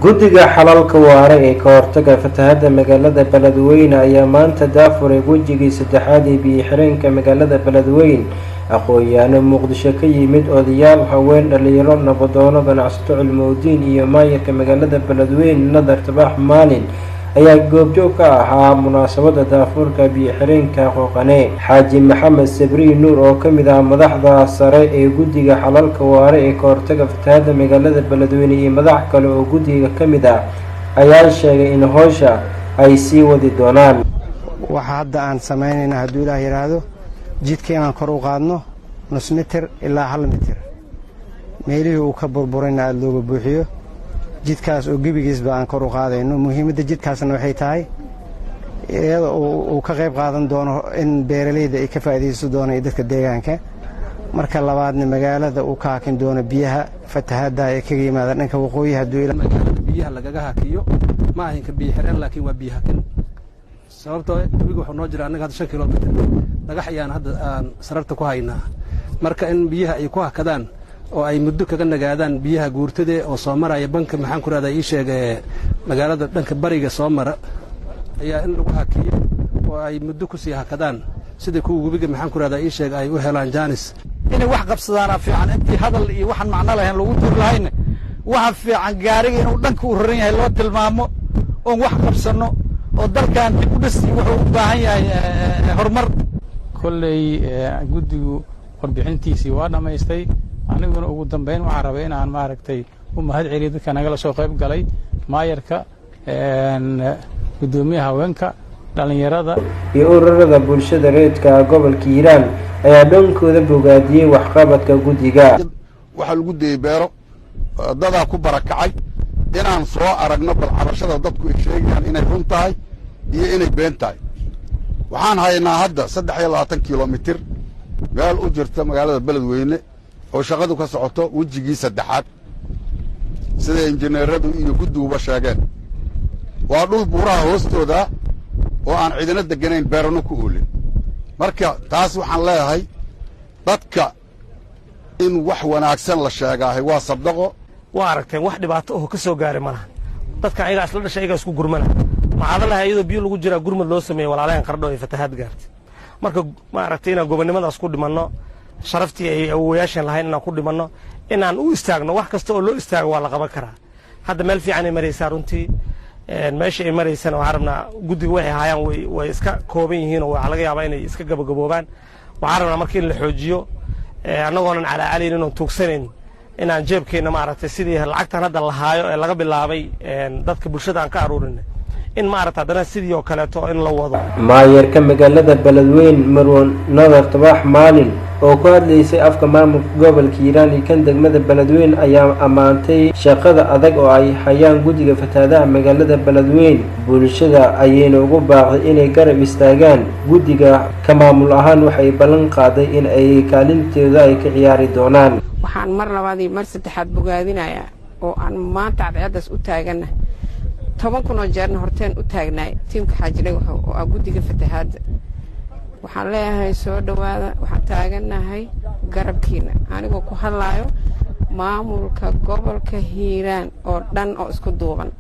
guddiga xalalka waara ee ka hortaga fatahaada magaalada Beledweyne ayaa maanta daafuray wejigii saddexaad ee biyo-xireenka magaalada Beledweyne. aqoonyahanno Muqdisho ka yimid odayaal, haween, dhalinyaro, nabadoono, ganacsato, cilmi-diin iyo maayarka magaalada Beledweyne Nadar Tabax Maalin ayaa goobjoog ka ahaa munaasabada daafurka biyo-xireenka Qooqane. Xaaji Maxamed Sabri Nuur oo ka mid ah madaxda sare ee guddiga xalalka waara ee ka hortaga fatahaada magaalada Beledweyne iyo madax kale oo guddiga ka mid ah ayaa sheegay in hawsha ay sii wadi doonaan. waxa hadda aan sameynayna hadduu Ilaahay yiraahdo jidkeenan kor u qaadno nus mitir ilaa 1 mitir meelihii uu ka burburayna aad looga buuxiyo jidkaas oo gebigiisba aan kor u qaadayno. muhiimadda jidkaasna waxay tahay iyada uu ka qayb qaadan doono in beeralayda ay ka faa'iideysan doonaan dadka deegaanka. marka labaadna magaalada uu ka hakin doono biyaha fatahaada ee kaga yimaada dhanka waqooyi hadduu magaalada biyaha lagaga hakiyo ma ahan ka biyo xireen laakiin waa biyo hakin sababtoo webiga wuxuu noo jiraa anaga 5 kilomitir dhagax ayaan hadda aan sararta ku haynaa. marka in biyaha ay ku hakadaan oo ay muddo kaga nagaadaan biyaha guurtade oo soo maraya banka maxaan ku raadayay sheegay magaalada dhanka bariga soo mara ayaa in lagu hakiyo oo ay muddo ku sii hakadaan sida kuwa webiga maxaan ku raadayay sheegay ay u helaan jaanis inay wax qabsadaan fiican intii hadal iyo waxan macna lahayn lagu tur lahayn waxa fiican gaariga inuu dhanka u raran yahay loo tilmaamo oo wax qabsano oo dalkan dib u dhis wuxuu u baahan yahay horumar. kolley guddigu warbixintiisii waa dhamaystay aniguna ugu dambeyn waxaan rabay in aan maaragtay u mahad celiyo dadka nagala soo qayb galay maayarka gudoomiyaha haweenka dhalinyarada iyo ururada bulshada reedka gobolka Hiiraan ayaa dhankooda bogaadiyay waxqabadka guddiga. waxa lagu deeyay beero dadaa ku barakacay inaan soo aragno bal cabashada dadku ay sheegayaan inay run tahay iyo inay been tahay. waxaan haynaa hadda 23 kilomitir meel u jirta magaalada Beledweyne oo shaqadu ka socoto wejigii saddexaad sida injineeradu iyo gudduuba sheegeen. waa dhul buuraha hoostooda oo aan ciidana deganayn beerano ku oolin. marka taas waxaan leeyahay dadka in wax wanaagsan la sheegaahay waa sabdaqo. waa aragteen wax dhibaato oo ka soo gaaray malaha dadka ayaga isla dhashay ayaga isku gurmana macadalaha iyadoo biyo lagu jira gurmad loo sameeyay walaaleen qardho ay fatahaad gaartay. marka ma aragtay inaan gobonimadaas ku dhimanno sharaftii ay awooyaashan lahayn inaan ku dhimanno inaan u istaagno wax kasta oo loo istaago waa la qaban karaa. hadda meel fiican ay maraysaa runtii meesha ay maraysana waxaan rabnaa guddiga waxay hayaan way iska kooban yihiin oo waxa laga yaabaa inay iska gabagaboobaan. waxaan rabnaa markii in la xoojiyo annagoonan calaacalaynin inaan tuugsanayn inaan jeebkeena maaragtay sidii lacagtan hadda la haayo ee laga bilaabay dadka bulshada aan ka aruurinay in maaragtay haddana sidii oo kaleeto in la wado. maayarka magaalada Beledweyne Marwan Nadar Tabax Maalin oo ku hadlaysay afka maamulka gobolka Hiiraan iyo kan degmada Beledweyne ayaa ammaantay shaqada adag oo ay hayaan guddiga fatahaadaha magaalada Beledweyne. bulshada ayayna ugu baaqday inay garab istaagaan guddiga ka maamul ahaan waxay ballan qaaday in ay kaalintooda ay ka ciyaari doonaan. waxaan mar labaad iyo mar saddexaad bogaadinayaa oo aan maanta cadceedaas u taagana 10 kun oo jeerna horteen u taagnay tiimka xaajilay oo ah guddiga fatahaada. waxaan leeyahay soo dhawaada waxaan taaganahay garabkiina anigoo ku hadlaayo maamulka gobolka Hiiraan oo dhan oo isku duuban.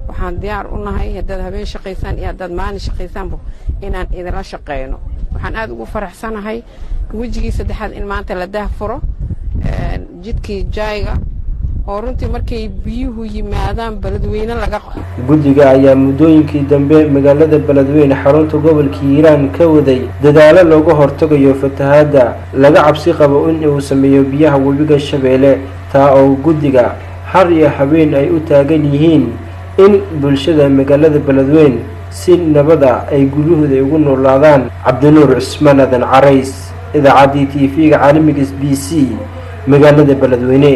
waxaan diyaar u nahay haddaad habeen shaqaysaan iyo haddaad maalin shaqaysaanba inaan idinla shaqeyno. waxaan aad ugu faraxsanahay wejigii saddexaad in maanta la daahfuro jidkii jayga oo runtii markay biyuhu yimaadaan Beledweyne laga guddiga ayaa muddooyinkii dambe magaalada Beledweyne xarunta gobolka Hiiraan ka waday dadaalo looga hortagayo fatahaada laga cabsi qabo in uu sameeyo biyaha webiga Shabeelle. taa oo guddiga har iyo habeen ay u taagan yihiin in bulshada magaalada Beledweyne si nabad ah ay guryahooda ugu noolaadaan. Cabdinuur Cusmaan Aadan Carays, idaacadda TV-ga caalamiga SBC magaalada Beledweyne.